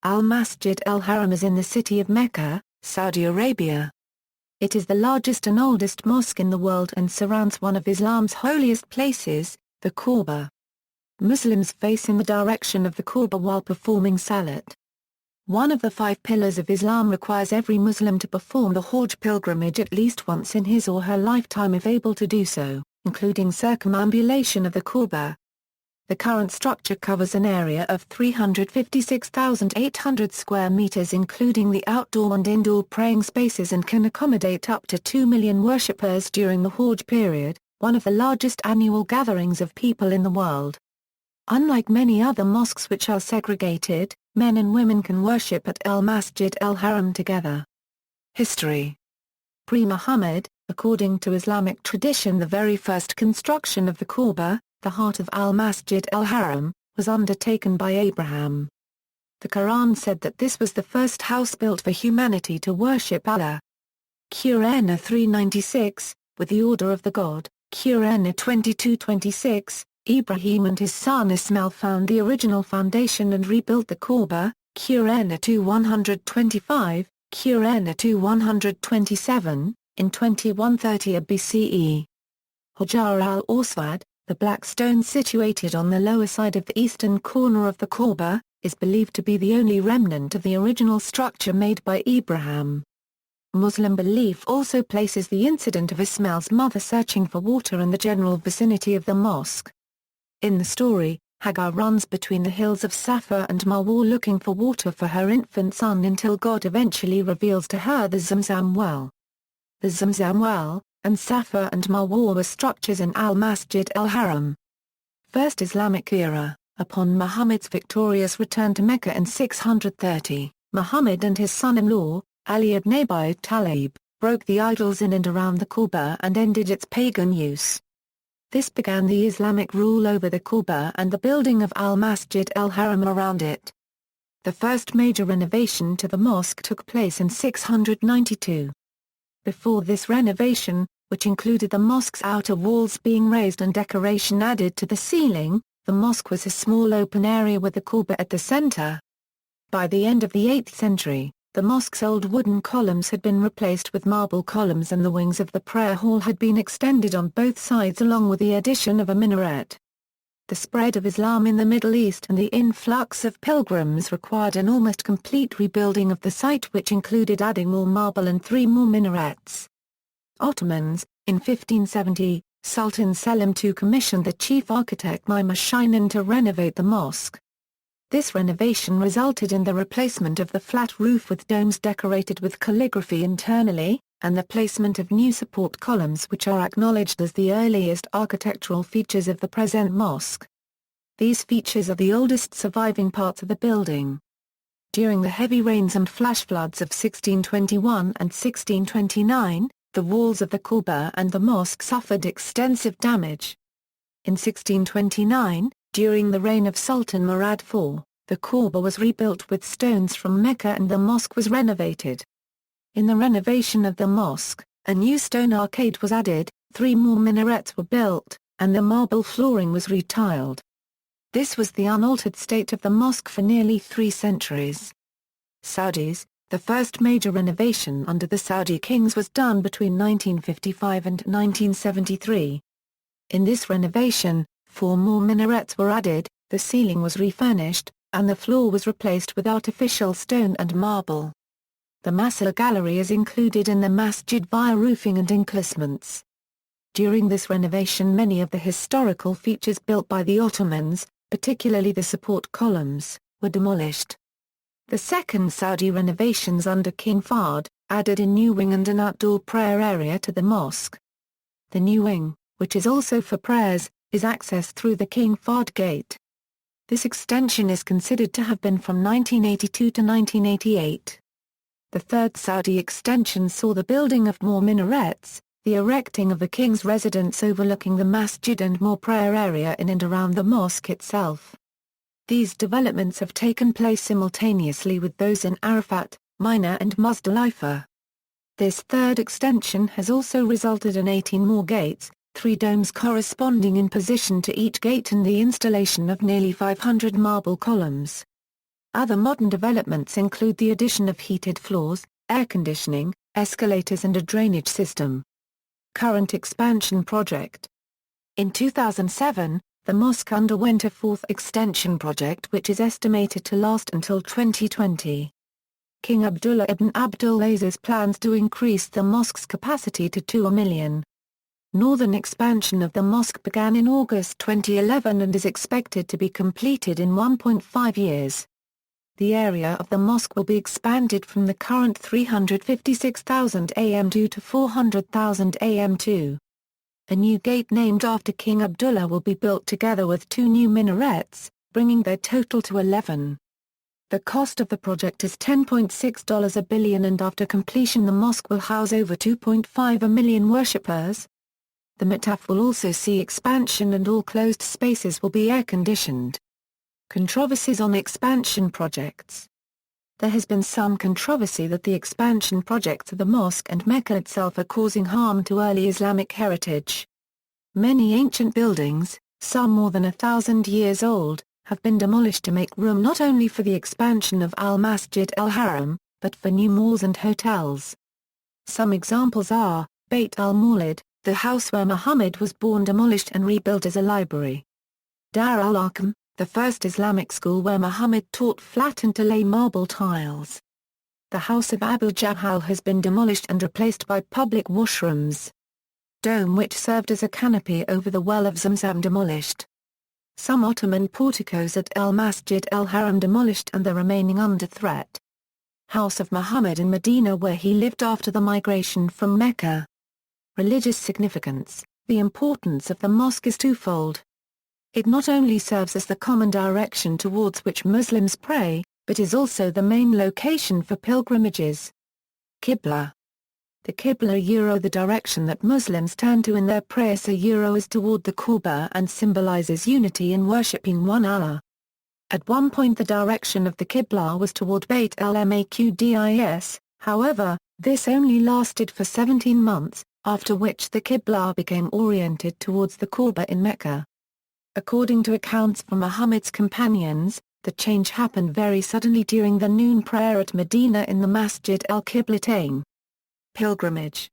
Al-Masjid Al-Haram is in the city of Mecca, Saudi Arabia. It is the largest and oldest mosque in the world and surrounds one of Islam's holiest places, the Kaaba. Muslims face in the direction of the Kaaba while performing Salat. One of the 5 pillars of Islam requires every Muslim to perform the Hajj pilgrimage at least once in his or her lifetime if able to do so, including circumambulation of the Kaaba. The current structure covers an area of 356,800 square meters including the outdoor and indoor praying spaces and can accommodate up to 2 million worshippers during the Hajj period, one of the largest annual gatherings of people in the world. Unlike many other mosques which are segregated, men and women can worship at Al-Masjid Al-Haram together. History. Pre-Muhammad, according to Islamic tradition, the very first construction of the Kaaba, the heart of Al-Masjid Al-Haram, was undertaken by Abraham. The Quran said that this was the first house built for humanity to worship Allah. Quran 396, with the order of the God, Quran 22:26, Ibrahim and his son Ismail found the original foundation and rebuilt the Kaaba, Quran 2:125, Quran 2:127, in 2130 BCE. Hajar al-Aswad, the black stone situated on the lower side of the eastern corner of the Kaaba, is believed to be the only remnant of the original structure made by Abraham. Muslim belief also places the incident of Ismail's mother searching for water in the general vicinity of the mosque. In the story, Hagar runs between the hills of Safa and Marwa looking for water for her infant son until God eventually reveals to her the Zamzam well. The Zamzam well, and Safa and Marwa were structures in Al-Masjid Al-Haram. First Islamic era, upon Muhammad's victorious return to Mecca in 630, Muhammad and his son-in-law, Ali ibn Abi Talib, broke the idols in and around the Kaaba and ended its pagan use. This began the Islamic rule over the Kaaba and the building of Al-Masjid Al-Haram around it. The first major renovation to the mosque took place in 692. Before this renovation, which included the mosque's outer walls being raised and decoration added to the ceiling, the mosque was a small open area with the Kaaba at the center. By the end of the 8th century, the mosque's old wooden columns had been replaced with marble columns and the wings of the prayer hall had been extended on both sides along with the addition of a minaret. The spread of Islam in the Middle East and the influx of pilgrims required an almost complete rebuilding of the site, which included adding more marble and 3 more minarets. Ottomans, in 1570, Sultan Selim II commissioned the chief architect Mimar Sinan to renovate the mosque. This renovation resulted in the replacement of the flat roof with domes decorated with calligraphy internally, and the placement of new support columns which are acknowledged as the earliest architectural features of the present mosque. These features are the oldest surviving parts of the building. During the heavy rains and flash floods of 1621 and 1629, the walls of the Kaaba and the mosque suffered extensive damage. In 1629, during the reign of Sultan Murad IV, the Kaaba was rebuilt with stones from Mecca and the mosque was renovated. In the renovation of the mosque, a new stone arcade was added, 3 more minarets were built, and the marble flooring was retiled. This was the unaltered state of the mosque for nearly 3 centuries. Saudis, the first major renovation under the Saudi kings was done between 1955 and 1973. In this renovation, 4 more minarets were added, the ceiling was refurnished, and the floor was replaced with artificial stone and marble. The Masala gallery is included in the masjid via roofing and enclosures. During this renovation many of the historical features built by the Ottomans, particularly the support columns, were demolished. The second Saudi renovations under King Fahd, added a new wing and an outdoor prayer area to the mosque. The new wing, which is also for prayers, is accessed through the King Fahd Gate. This extension is considered to have been from 1982 to 1988. The third Saudi extension saw the building of more minarets, the erecting of a king's residence overlooking the masjid and more prayer area in and around the mosque itself. These developments have taken place simultaneously with those in Arafat, Mina and Muzdalifah. This third extension has also resulted in 18 more gates, 3 domes corresponding in position to each gate and the installation of nearly 500 marble columns. Other modern developments include the addition of heated floors, air conditioning, escalators and a drainage system. Current expansion project. In 2007, the mosque underwent a fourth extension project which is estimated to last until 2020. King Abdullah ibn Abdulaziz plans to increase the mosque's capacity to 2 million. Northern expansion of the mosque began in August 2011 and is expected to be completed in 1.5 years. The area of the mosque will be expanded from the current 356,000 am2 to 400,000 am2. A new gate named after King Abdullah will be built together with 2 new minarets, bringing their total to 11. The cost of the project is $10.6 billion and after completion the mosque will house over 2.5 million worshippers. The Mataf will also see expansion and all closed spaces will be air-conditioned. Controversies on expansion projects. There has been some controversy that the expansion projects of the mosque and Mecca itself are causing harm to early Islamic heritage. Many ancient buildings, some more than 1,000 years old, have been demolished to make room not only for the expansion of Al-Masjid Al-Haram, but for new malls and hotels. Some examples are, Bayt al-Mawlid, the house where Muhammad was born, demolished and rebuilt as a library. Dar al-Arqam, the first Islamic school where Muhammad taught flattened to lay marble tiles. The house of Abu Jahl has been demolished and replaced by public washrooms. Dome which served as a canopy over the well of Zamzam demolished. Some Ottoman porticos at Al-Masjid Al-Haram demolished and the remaining under threat. House of Muhammad in Medina where he lived after the migration from Mecca. Religious significance. The importance of the mosque is twofold. It not only serves as the common direction towards which Muslims pray, but is also the main location for pilgrimages. Qibla. The Qibla the direction that Muslims turn to in their prayers is toward the Kaaba and symbolizes unity in worshipping one Allah. At one point the direction of the Qibla was toward Bayt al-Maqdis, however, this only lasted for 17 months, after which the Qibla became oriented towards the Kaaba in Mecca. According to accounts from Muhammad's companions, the change happened very suddenly during the noon prayer at Medina in the Masjid al-Qiblatain. Pilgrimage.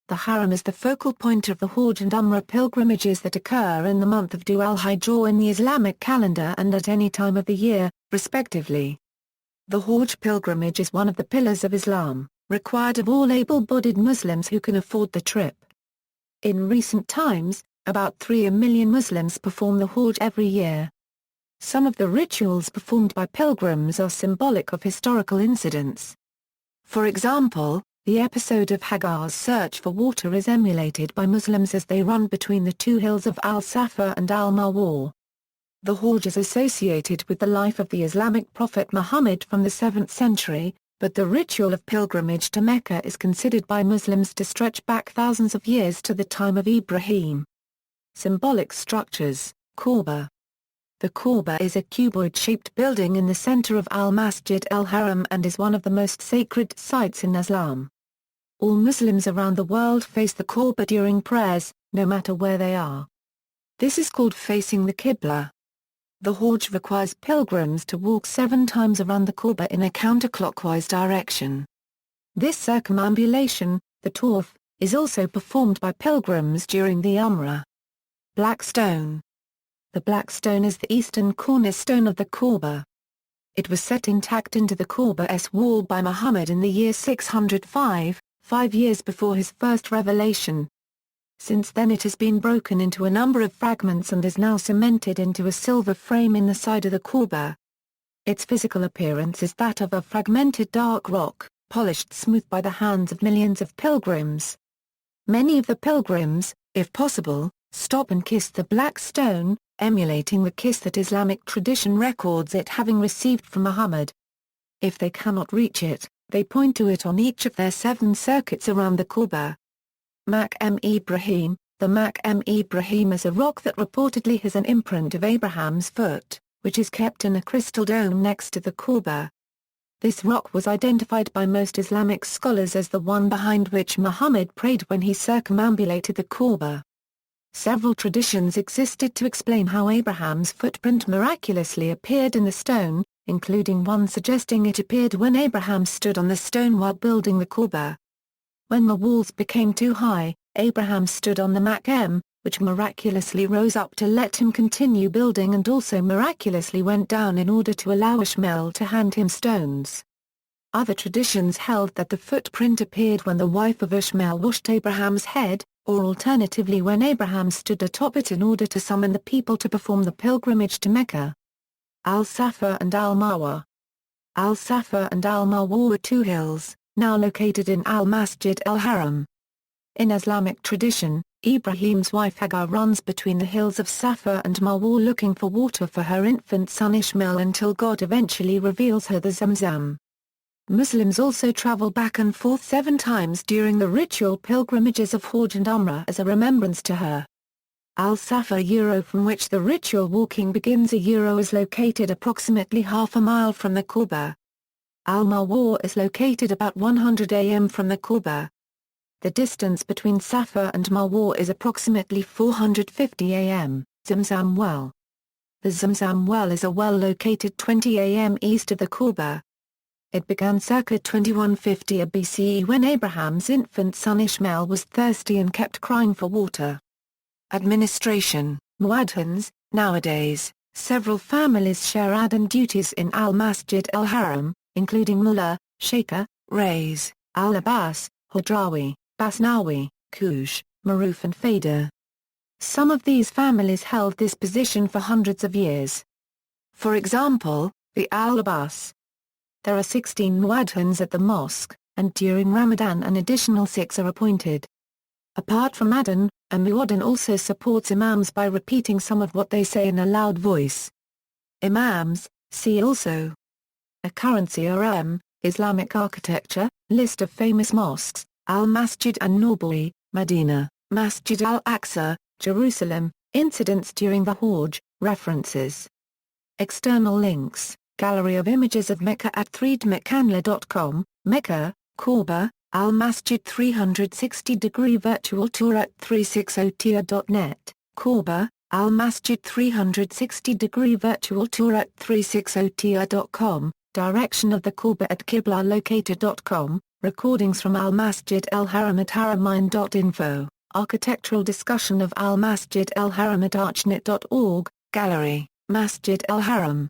The Haram is the focal point of the Hajj and Umrah pilgrimages that occur in the month of Dhul al-Hijjah or in the Islamic calendar and at any time of the year, respectively. The Hajj pilgrimage is one of the pillars of Islam, required of all able-bodied Muslims who can afford the trip. In recent times, about 3 million Muslims perform the Hajj every year. Some of the rituals performed by pilgrims are symbolic of historical incidents. For example, the episode of Hagar's search for water is emulated by Muslims as they run between the 2 hills of Al-Safa and Al-Marwa. The Hajj is associated with the life of the Islamic prophet Muhammad from the 7th century, but the ritual of pilgrimage to Mecca is considered by Muslims to stretch back thousands of years to the time of Ibrahim. Symbolic structures. Kaaba. The Kaaba is a cuboid-shaped building in the center of Al-Masjid Al-Haram and is one of the most sacred sites in Islam. All Muslims around the world face the Kaaba during prayers, no matter where they are. This is called facing the Qibla. The Hajj requires pilgrims to walk 7 times around the Kaaba in a counterclockwise direction. This circumambulation, the tawaf, is also performed by pilgrims during the Umrah. Black stone. The black stone is the eastern cornerstone of the Kaaba. It was set intact into the Kaaba's wall by Muhammad in the year 605, 5 years before his first revelation. Since then it has been broken into a number of fragments and is now cemented into a silver frame in the side of the Kaaba. Its physical appearance is that of a fragmented dark rock, polished smooth by the hands of millions of pilgrims. Many of the pilgrims, if possible, stop and kiss the black stone, emulating the kiss that Islamic tradition records it having received from Muhammad. If they cannot reach it, they point to it on each of their 7 circuits around the Kaaba. Maqam Ibrahim. The Maqam Ibrahim is a rock that reportedly has an imprint of Abraham's foot, which is kept in a crystal dome next to the Kaaba. This rock was identified by most Islamic scholars as the one behind which Muhammad prayed when he circumambulated the Kaaba. Several traditions existed to explain how Abraham's footprint miraculously appeared in the stone, including one suggesting it appeared when Abraham stood on the stone while building the Kaaba. When the walls became too high, Abraham stood on the Mecca, which miraculously rose up to let him continue building and also miraculously went down in order to allow Ishmael to hand him stones. Other traditions held that the footprint appeared when the wife of Ishmael washed Abraham's head, or alternatively when Abraham stood atop it in order to summon the people to perform the pilgrimage to Mecca. Al-Safa and Al-Marwa. Al-Safa and Al-Marwa were two hills, now located in Al-Masjid Al-Haram. In Islamic tradition, Ibrahim's wife Hagar runs between the hills of Safa and Marwa looking for water for her infant son Ishmael until God eventually reveals her the Zamzam. Muslims also travel back and forth 7 times during the ritual pilgrimages of Hajj and Umrah as a remembrance to her. Al-Safa from which the ritual walking begins is located approximately half a mile from the Kaaba. Al-Marwa is located about 100 am from the Kaaba. The distance between Safa and Marwa is approximately 450 am. Zamzam well. The Zamzam well is a well located 20 am east of the Kaaba. It began circa 2150 BCE when Abraham's infant son Ishmael was thirsty and kept crying for water. Administration, muadhins. Nowadays, several families share adhan duties in Al-Masjid Al-Haram, including Mullah, Sheikha, Rais, Al-Abbas, Hadrawi, Basnawi, Kush, Maruf and Fader. Some of these families held this position for hundreds of years. For example, the Al-Abbas. There are 16 muadhins at the mosque, and during Ramadan an additional 6 are appointed. Apart from adhan, a muadhin also supports imams by repeating some of what they say in a loud voice. Imams, see also. A currency RM, Islamic architecture, list of famous mosques, Al-Masjid An-Nabawi, Medina, Masjid Al-Aqsa, Jerusalem, incidents during the Hajj, references. External links. Gallery of images of Mecca at 3dmeccanla.com, Mecca, Kaaba, Al-Masjid 360-degree virtual tour at 360tour.net, Kaaba, Al-Masjid 360-degree virtual tour at 360tour.com, direction of the Kaaba at qiblalocator.com, recordings from Al-Masjid Al-Haram at haramain.info, architectural discussion of Al-Masjid Al-Haram at archnet.org, gallery, Masjid Al-Haram.